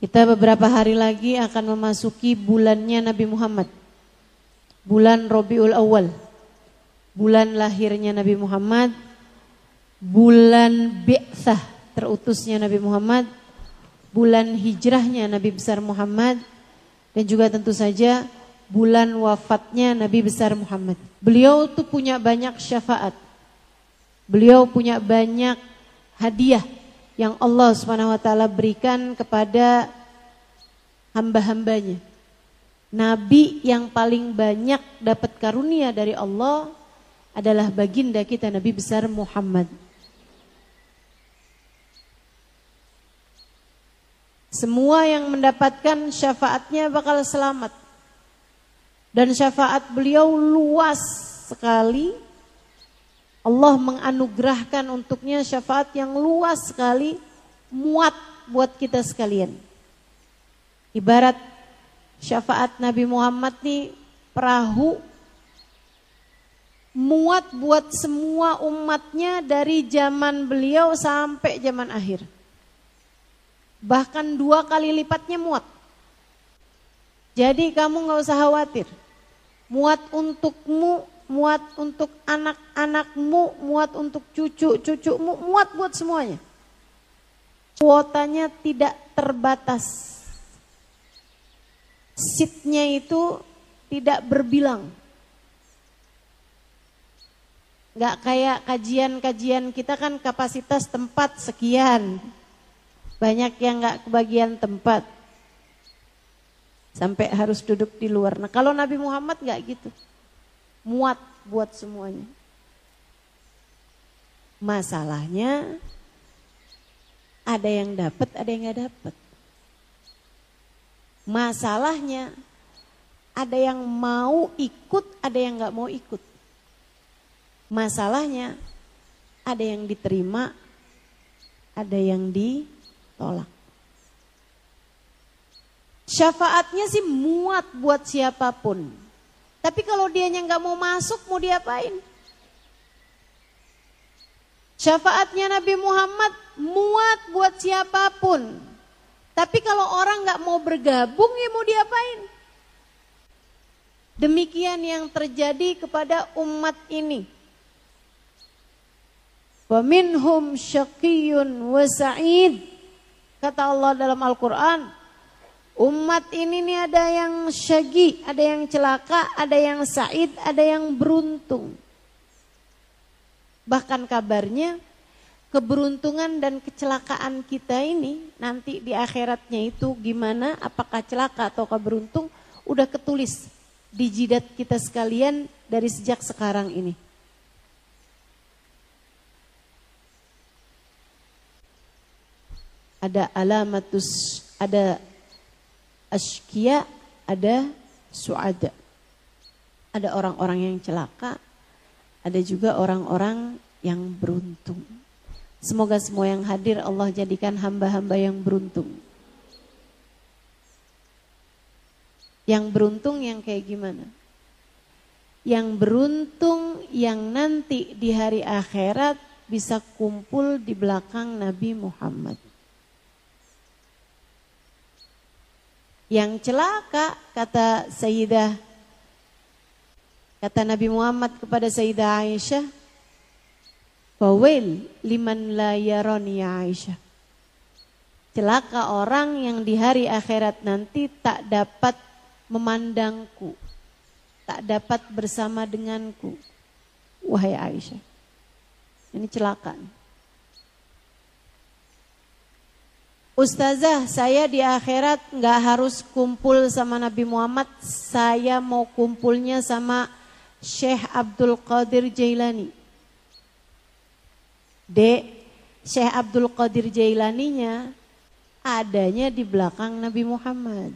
Kita beberapa hari lagi akan memasuki bulannya Nabi Muhammad. Bulan Rabiul Awal. Bulan lahirnya Nabi Muhammad. Bulan bi'tsah, terutusnya Nabi Muhammad. Bulan hijrahnya Nabi besar Muhammad. Dan juga tentu saja bulan wafatnya Nabi besar Muhammad. Beliau tuh punya banyak syafaat. Beliau punya banyak hadiah yang Allah Subhanahu wa taala berikan kepada hamba-hambanya. Nabi yang paling banyak dapat karunia dari Allah adalah baginda kita Nabi besar Muhammad. Semua yang mendapatkan syafaatnya bakal selamat. Dan syafaat beliau luas sekali. Allah menganugerahkan untuknya syafaat yang luas sekali, muat buat kita sekalian. Ibarat syafaat Nabi Muhammad nih perahu, muat buat semua umatnya dari zaman beliau sampai zaman akhir. Bahkan 2 kali lipatnya muat. Jadi kamu gak usah khawatir. Muat untukmu, muat untuk anak-anakmu, muat untuk cucu-cucumu, muat buat semuanya. Kuotanya tidak terbatas. Seatnya itu tidak berbilang. Gak kayak kajian-kajian kita kan kapasitas tempat sekian. Banyak yang gak kebagian tempat. Sampai harus duduk di luar. Nah kalau Nabi Muhammad gak gitu. Muat buat semuanya. Masalahnya ada yang dapat, ada yang gak dapat. Masalahnya ada yang mau ikut, ada yang gak mau ikut. Masalahnya ada yang diterima, ada yang ditolak. Syafaatnya sih muat buat siapapun. Tapi kalau dianya nggak mau masuk, mau diapain? Syafaatnya Nabi Muhammad muat buat siapapun. Tapi kalau orang nggak mau bergabung, ya mau diapain? Demikian yang terjadi kepada umat ini. Wa minhum syaqiyyun wa sa'id. Kata Allah dalam Al-Quran. Umat ini nih ada yang syagi, ada yang celaka, ada yang sa'id, ada yang beruntung. Bahkan kabarnya keberuntungan dan kecelakaan kita ini nanti di akhiratnya itu gimana, apakah celaka atau beruntung, udah ketulis di jidat kita sekalian dari sejak sekarang ini. Ada alamatus, ada asyqiya, ada su'ada. Ada orang-orang yang celaka, ada juga orang-orang yang beruntung. Semoga semua yang hadir Allah jadikan hamba-hamba yang beruntung. Yang beruntung yang kayak gimana? Yang beruntung yang nanti di hari akhirat bisa kumpul di belakang Nabi Muhammad. Yang celaka kata Nabi Muhammad kepada Sayyidah Aisyah, fawail liman la yarani Aisyah. Celaka orang yang di hari akhirat nanti tak dapat memandangku, tak dapat bersama denganku. Wahai Aisyah, ini celaka. Ustazah, saya di akhirat gak harus kumpul sama Nabi Muhammad, saya mau kumpulnya sama Syekh Abdul Qadir Jailani. Syekh Abdul Qadir Jailaninya adanya di belakang Nabi Muhammad.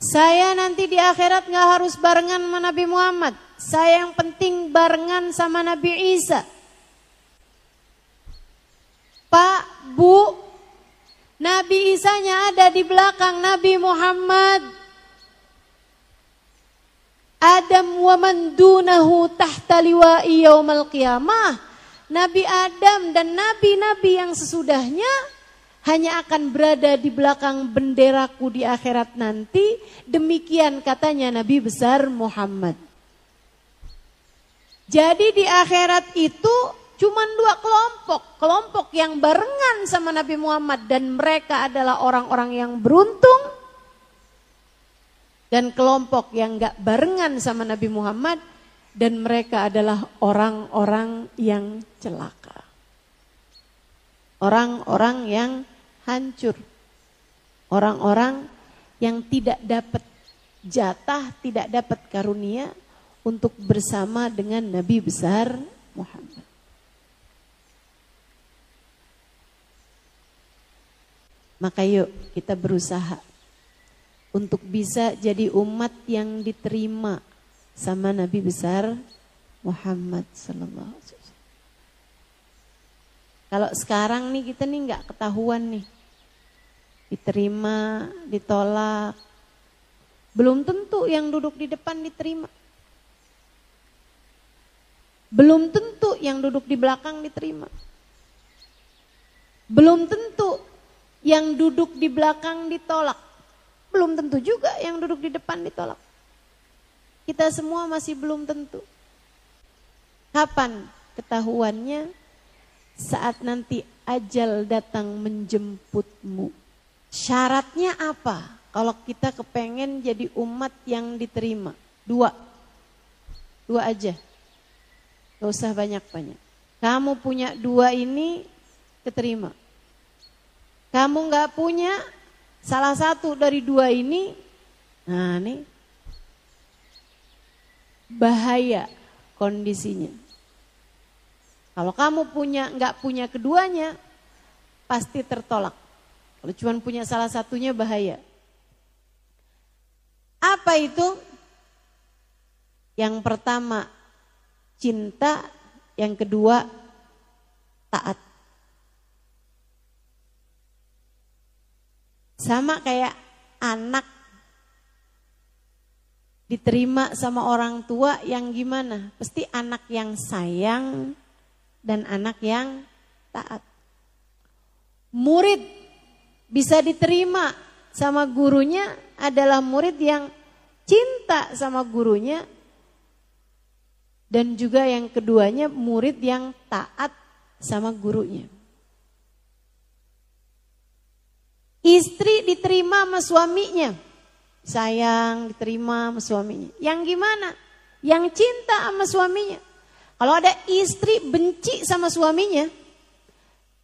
Saya nanti di akhirat gak harus barengan sama Nabi Muhammad, saya yang penting barengan sama Nabi Isa. Pak, Bu, Nabi Isanya ada di belakang Nabi Muhammad. Adam wa man dunahu tahta liwa'i yaumal qiyamah. Nabi Adam dan nabi-nabi yang sesudahnya hanya akan berada di belakang benderaku di akhirat nanti. Demikian katanya Nabi besar Muhammad. Jadi di akhirat itu cuma dua kelompok. Kelompok yang barengan sama Nabi Muhammad dan mereka adalah orang-orang yang beruntung. Dan kelompok yang gak barengan sama Nabi Muhammad dan mereka adalah orang-orang yang celaka. Orang-orang yang hancur. Orang-orang yang tidak dapat jatah, tidak dapat karunia untuk bersama dengan Nabi besar Muhammad. Maka yuk kita berusaha untuk bisa jadi umat yang diterima sama Nabi besar Muhammad sallallahu alaihi wasallam. Kalau sekarang nih kita nih nggak ketahuan nih, diterima, ditolak, belum tentu yang duduk di depan diterima, belum tentu yang duduk di belakang diterima, belum tentu yang duduk di belakang ditolak, belum tentu juga yang duduk di depan ditolak. Kita semua masih belum tentu. Kapan ketahuannya? Saat nanti ajal datang menjemputmu. Syaratnya apa? Kalau kita kepengen jadi umat yang diterima. Dua aja. Gak usah banyak-banyak. Kamu punya dua ini keterima. Kamu gak punya salah satu dari dua ini, nah nih bahaya kondisinya. Kalau kamu nggak punya keduanya, pasti tertolak. Kalau cuma punya salah satunya bahaya. Apa itu? Yang pertama cinta, yang kedua taat. Sama kayak anak diterima sama orang tua yang gimana? Pasti anak yang sayang dan anak yang taat. Murid bisa diterima sama gurunya adalah murid yang cinta sama gurunya. Dan juga yang keduanya murid yang taat sama gurunya. Istri diterima sama suaminya. Sayang diterima sama suaminya. Yang gimana? Yang cinta sama suaminya. Kalau ada istri benci sama suaminya,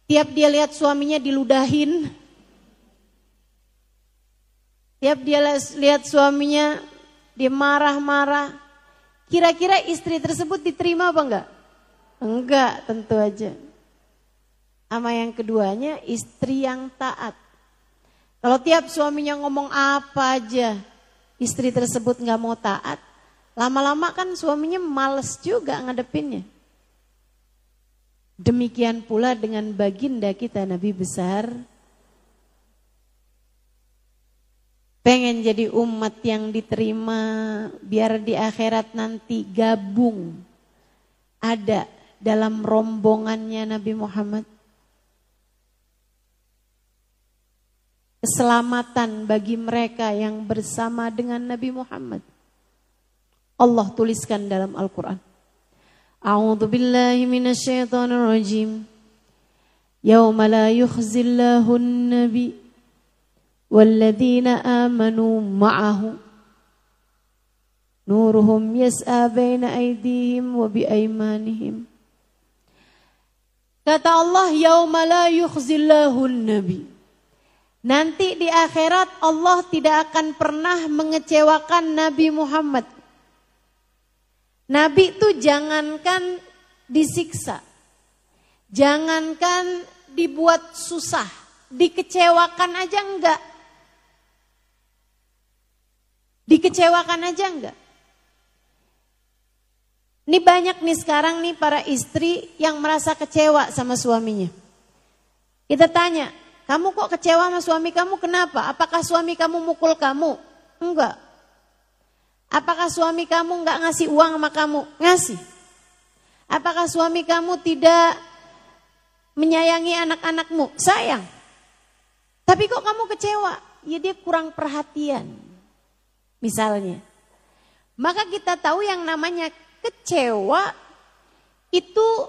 tiap dia lihat suaminya diludahin, tiap dia lihat suaminya dia marah-marah, kira-kira istri tersebut diterima apa enggak? Enggak, tentu aja. Sama yang keduanya istri yang taat. Kalau tiap suaminya ngomong apa aja, istri tersebut enggak mau taat, lama-lama kan suaminya males juga ngadepinnya. Demikian pula dengan baginda kita Nabi besar. Pengen jadi umat yang diterima, biar di akhirat nanti gabung ada dalam rombongannya Nabi Muhammad. Keselamatan bagi mereka yang bersama dengan Nabi Muhammad. Allah tuliskan dalam Al-Quran. A'udzu billahi minasyaitonir rajim. Yauma la yukhzillahu an-nabi walladzina amanu ma'ahu nuruhum yas'a baina aydihim wa biaymanihim. Kata Allah, yauma la yukhzillahu an-nabi. Nanti di akhirat Allah tidak akan pernah mengecewakan Nabi Muhammad. Nabi itu jangankan disiksa, jangankan dibuat susah, dikecewakan aja enggak. Dikecewakan aja enggak. Ini banyak nih sekarang nih para istri yang merasa kecewa sama suaminya. Kita tanya, kamu kok kecewa sama suami kamu, kenapa? Apakah suami kamu mukul kamu? Enggak. Apakah suami kamu enggak ngasih uang sama kamu? Ngasih. Apakah suami kamu tidak menyayangi anak-anakmu? Sayang. Tapi kok kamu kecewa? Ya dia kurang perhatian. Misalnya. Maka kita tahu yang namanya kecewa itu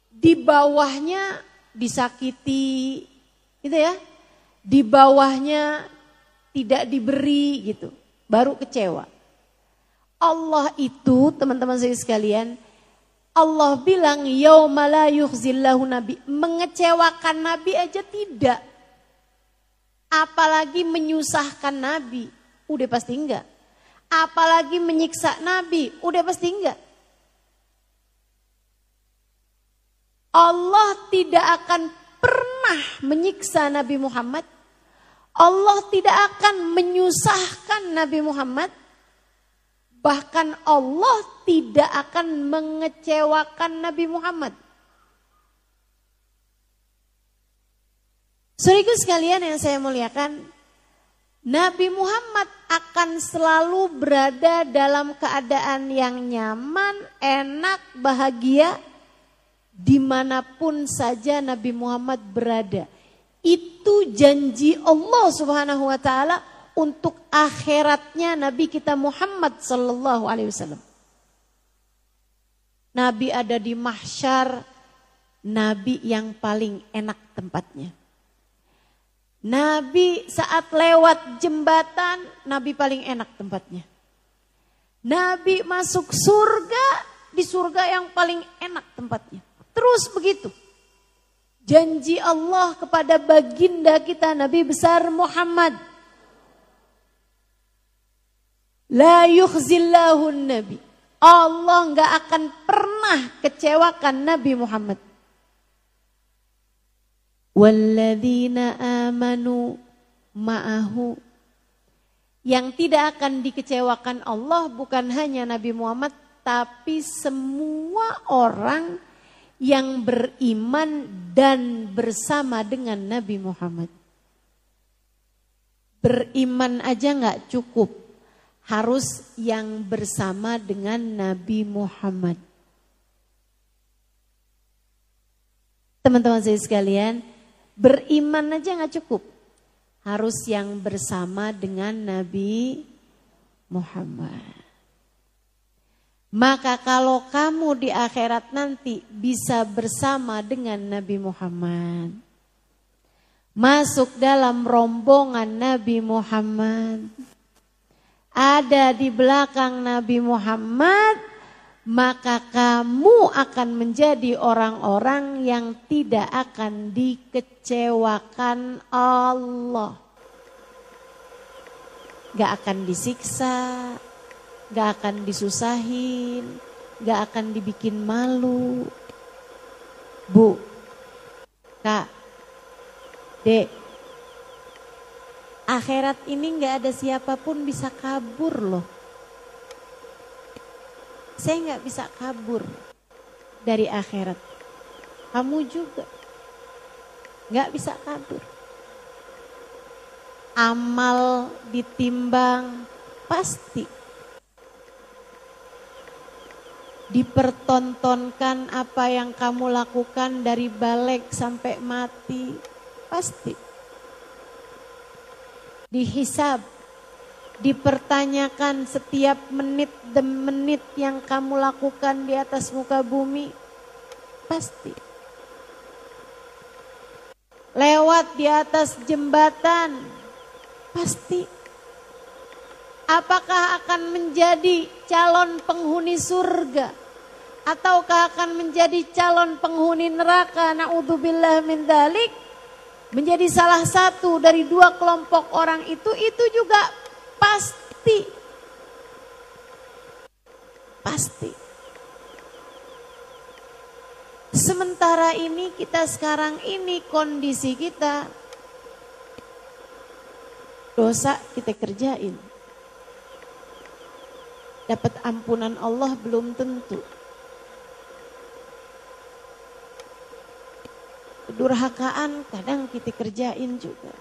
di bawahnya disakiti, gitu ya. Di bawahnya tidak diberi gitu. Baru kecewa. Allah itu teman-teman saya sekalian, Allah bilang yauma la yukhzillahu nabi, mengecewakan nabi aja tidak. Apalagi menyusahkan nabi, udah pasti enggak. Apalagi menyiksa nabi, udah pasti enggak. Allah tidak akan pernah menyiksa Nabi Muhammad. Allah tidak akan menyusahkan Nabi Muhammad. Bahkan Allah tidak akan mengecewakan Nabi Muhammad. Saudaraku sekalian yang saya muliakan, Nabi Muhammad akan selalu berada dalam keadaan yang nyaman, enak, bahagia, dimanapun saja Nabi Muhammad berada. Itu janji Allah Subhanahu wa ta'ala untuk akhiratnya Nabi kita Muhammad sallallahu alaihi wasallam. Nabi ada di mahsyar, Nabi yang paling enak tempatnya. Nabi saat lewat jembatan, Nabi paling enak tempatnya. Nabi masuk surga, di surga yang paling enak tempatnya. Terus begitu. Janji Allah kepada baginda kita Nabi besar Muhammad. La yukhzillahu nabi. Allah enggak akan pernah kecewakan Nabi Muhammad. Walladzina amanu ma'ahu. Yang tidak akan dikecewakan Allah bukan hanya Nabi Muhammad, tapi semua orang yang beriman dan bersama dengan Nabi Muhammad. Beriman aja gak cukup, harus yang bersama dengan Nabi Muhammad. Teman-teman saya sekalian, beriman aja gak cukup, harus yang bersama dengan Nabi Muhammad. Maka kalau kamu di akhirat nanti bisa bersama dengan Nabi Muhammad, masuk dalam rombongan Nabi Muhammad, ada di belakang Nabi Muhammad, maka kamu akan menjadi orang-orang yang tidak akan dikecewakan Allah. Gak akan disiksa, gak akan disusahin, gak akan dibikin malu. Bu, Kak, Dek, akhirat ini gak ada siapapun bisa kabur loh. Saya gak bisa kabur dari akhirat. Kamu juga gak bisa kabur. Amal ditimbang pasti. Dipertontonkan apa yang kamu lakukan dari balik sampai mati. Pasti. Dihisab. Dipertanyakan setiap menit demi menit yang kamu lakukan di atas muka bumi. Pasti. Lewat di atas jembatan. Pasti. Apakah akan menjadi calon penghuni surga? Ataukah akan menjadi calon penghuni neraka? Na'udzubillah min dzalik. Menjadi salah satu dari dua kelompok orang itu juga pasti. Pasti. Sementara ini kita sekarang ini kondisi kita, dosa kita kerjain. Dapat ampunan Allah belum tentu. Kedurhakaan kadang kita kerjain juga.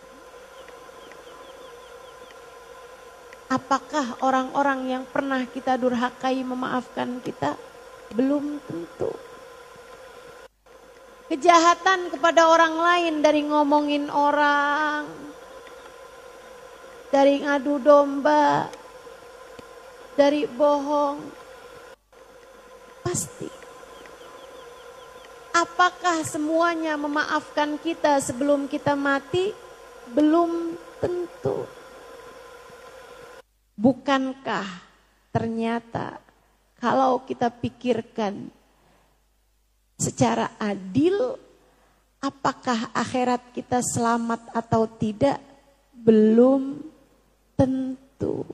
Apakah orang-orang yang pernah kita durhakai memaafkan kita? Belum tentu. Kejahatan kepada orang lain dari ngomongin orang, dari ngadu domba, dari bohong. Pasti. Apakah semuanya memaafkan kita sebelum kita mati? Belum tentu. Bukankah ternyata kalau kita pikirkan secara adil, apakah akhirat kita selamat atau tidak? Belum tentu.